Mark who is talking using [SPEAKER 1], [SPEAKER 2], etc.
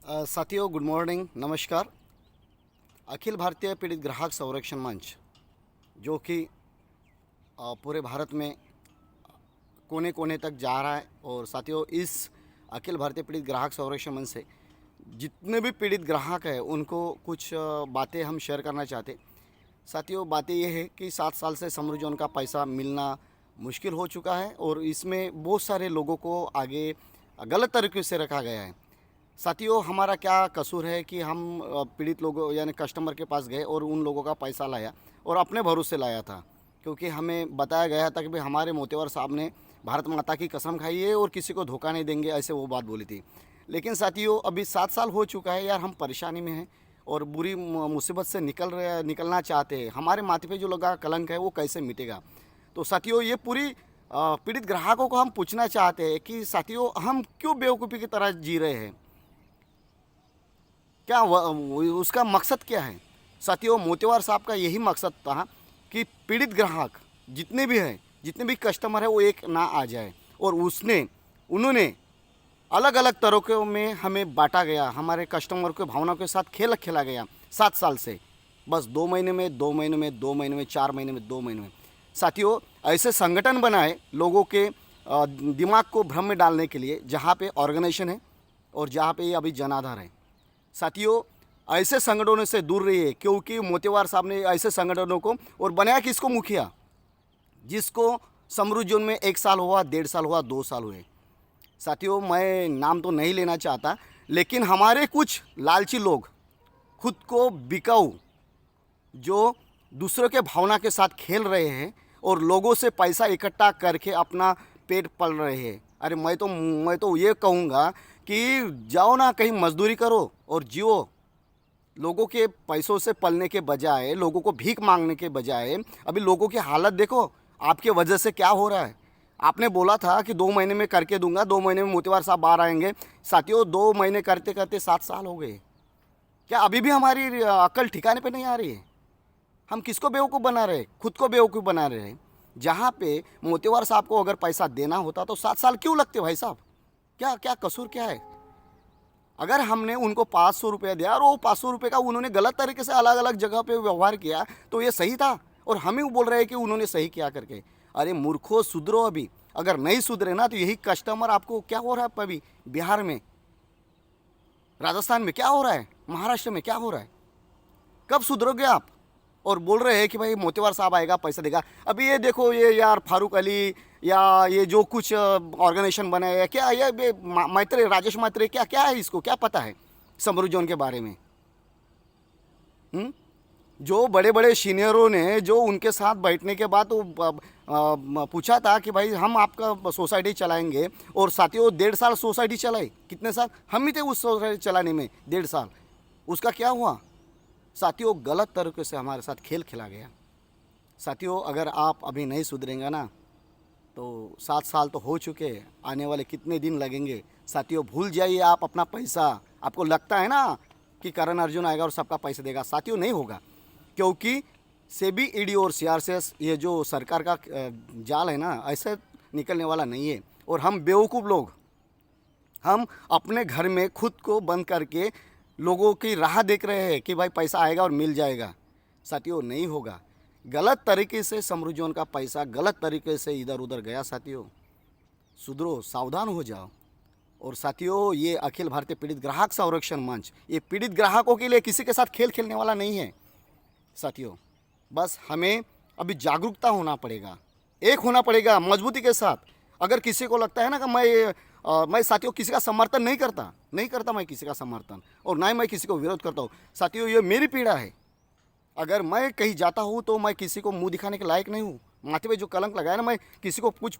[SPEAKER 1] साथियों good morning, नमस्कार। अखिल भारतीय पीड़ित ग्राहक संरक्षण मंच जो कि पूरे भारत में कोने कोने तक जा रहा है। और साथियों, इस अखिल भारतीय पीड़ित ग्राहक संरक्षण मंच से जितने भी पीड़ित ग्राहक हैं उनको कुछ बातें हम शेयर करना चाहते। साथियों, बातें ये है कि 7 साल से समृद्धि का पैसा मिलना मुश्किल हो चुका है और इसमें बहुत सारे लोगों को आगे गलत तरीके से रखा गया है। साथियों, हमारा क्या कसूर है कि हम पीड़ित लोगों यानी कस्टमर के पास गए और उन लोगों का पैसा लाया और अपने भरोसे लाया था, क्योंकि हमें बताया गया था कि भाई हमारे मोतेवर साहब ने भारत माता की कसम खाई है और किसी को धोखा नहीं देंगे, ऐसे वो बात बोली थी। लेकिन साथियों, अभी 7 साल हो चुका है यार, हम परेशानी में हैं और बुरी मुसीबत से निकलना चाहते हैं। हमारे माथे पे जो लगा कलंक है वो कैसे मिटेगा। तो साथियों, ये पूरी पीड़ित ग्राहकों को हम पूछना चाहते हैं कि साथियों, हम क्यों बेवकूफ़ी की तरह जी रहे हैं, क्या उसका मकसद क्या है। साथियों, मोतेवार साहब का यही मकसद था कि पीड़ित ग्राहक जितने भी हैं, जितने भी कस्टमर है वो एक ना आ जाए। और उन्होंने अलग अलग तरीक़ों में हमें बांटा गया, हमारे कस्टमर के भावनाओं के साथ खेल खेला गया 7 साल से। बस 2 महीने में 2 महीने में 2 महीने में 4 महीने में 2 महीने में। साथियों, ऐसे संगठन बनाए लोगों के दिमाग को भ्रम में डालने के लिए, जहाँ पे ऑर्गेनाइजेशन है और जहाँ पे अभी जनाधार है। साथियों, ऐसे संगठनों से दूर रहिए, क्योंकि मोतेवार साहब ने ऐसे संगठनों को और बनाया किसको मुखिया, जिसको समृद्ध जोन में 1 साल हुआ, 1.5 साल हुआ, 2 साल हुए। साथियों, मैं नाम तो नहीं लेना चाहता, लेकिन हमारे कुछ लालची लोग खुद को बिकाऊ, जो दूसरों के भावना के साथ खेल रहे हैं और लोगों से पैसा इकट्ठा करके अपना पेट पल रहे हैं। अरे मैं तो ये कहूँगा कि जाओ ना, कहीं मजदूरी करो और जियो। लोगों के पैसों से पलने के बजाय, लोगों को भीख मांगने के बजाय, अभी लोगों की हालत देखो, आपके वजह से क्या हो रहा है। आपने बोला था कि 2 महीने में करके दूंगा, 2 महीने में मोतीवार साहब बाहर आएंगे। साथियों, 2 महीने करते करते 7 साल हो गए। क्या अभी भी हमारी अक्ल ठिकाने पे नहीं आ रही है? हम किसको बेवकूफ़ बना रहे? खुद को बेवकूफ़ बना रहे हैं। जहाँ पे मोतीवार साहब को अगर पैसा देना होता तो 7 साल क्यों लगते भाई साहब? क्या क्या कसूर क्या है? अगर हमने उनको 500 रुपया दिया और वो 500 रुपये का उन्होंने गलत तरीके से अलग अलग जगह पे व्यवहार किया, तो ये सही था और हम ही बोल रहे हैं कि उन्होंने सही किया करके। अरे मूर्खों, सुधरो। अभी अगर नहीं सुधरे ना तो यही कस्टमर आपको क्या हो रहा है अभी बिहार में, राजस्थान में क्या हो रहा है, महाराष्ट्र में क्या हो रहा है, कब सुधरोगे आप? और बोल रहे हैं कि भाई मोतेवार साहब आएगा, पैसा देगा। अभी ये देखो, ये यार फारूक अली या ये जो कुछ ऑर्गेनाइजेशन बने हैं, क्या ये मैत्री, राजेश मैत्री, क्या क्या है, इसको क्या पता है समृद्ध जोन के बारे में? जो बड़े बड़े सीनियरों ने जो उनके साथ बैठने के बाद वो पूछा था कि भाई हम आपका सोसाइटी चलाएंगे, और साथियों 1.5 साल सोसाइटी चलाई। कितने साल हम ही थे उस सोसाइटी चलाने में? 1.5 साल। उसका क्या हुआ? साथियों, गलत तरीके से हमारे साथ खेल खेला गया। साथियों, अगर आप अभी नहीं सुधरेंगे ना तो 7 साल तो हो चुके, आने वाले कितने दिन लगेंगे। साथियों, भूल जाइए आप अपना पैसा। आपको लगता है ना कि करण अर्जुन आएगा और सबका पैसा देगा? साथियों, नहीं होगा, क्योंकि सेबी, ईडी और सीआरसीएस, ये जो सरकार का जाल है ना, ऐसे निकलने वाला नहीं है। और हम बेवकूफ़ लोग, हम अपने घर में खुद को बंद करके लोगों की राह देख रहे हैं कि भाई पैसा आएगा और मिल जाएगा। साथियों, नहीं होगा। गलत तरीके से समृद्ध जोन का पैसा गलत तरीके से इधर उधर गया। साथियों, सुधरो, सावधान हो जाओ। और साथियों, ये अखिल भारतीय पीड़ित ग्राहक संरक्षण मंच, ये पीड़ित ग्राहकों के लिए किसी के साथ खेल खेलने वाला नहीं है। साथियों, बस हमें अभी जागरूकता होना पड़ेगा, एक होना पड़ेगा मजबूती के साथ। अगर किसी को लगता है ना कि मैं साथियों किसी का समर्थन नहीं करता मैं किसी का समर्थन, और ना ही मैं किसी को विरोध करता हूँ। साथियों, ये मेरी पीड़ा है। अगर मैं कहीं जाता हूँ तो मैं किसी को मुंह दिखाने के लायक नहीं हूँ। माथे पे जो कलंक लगाया ना, मैं किसी को कुछ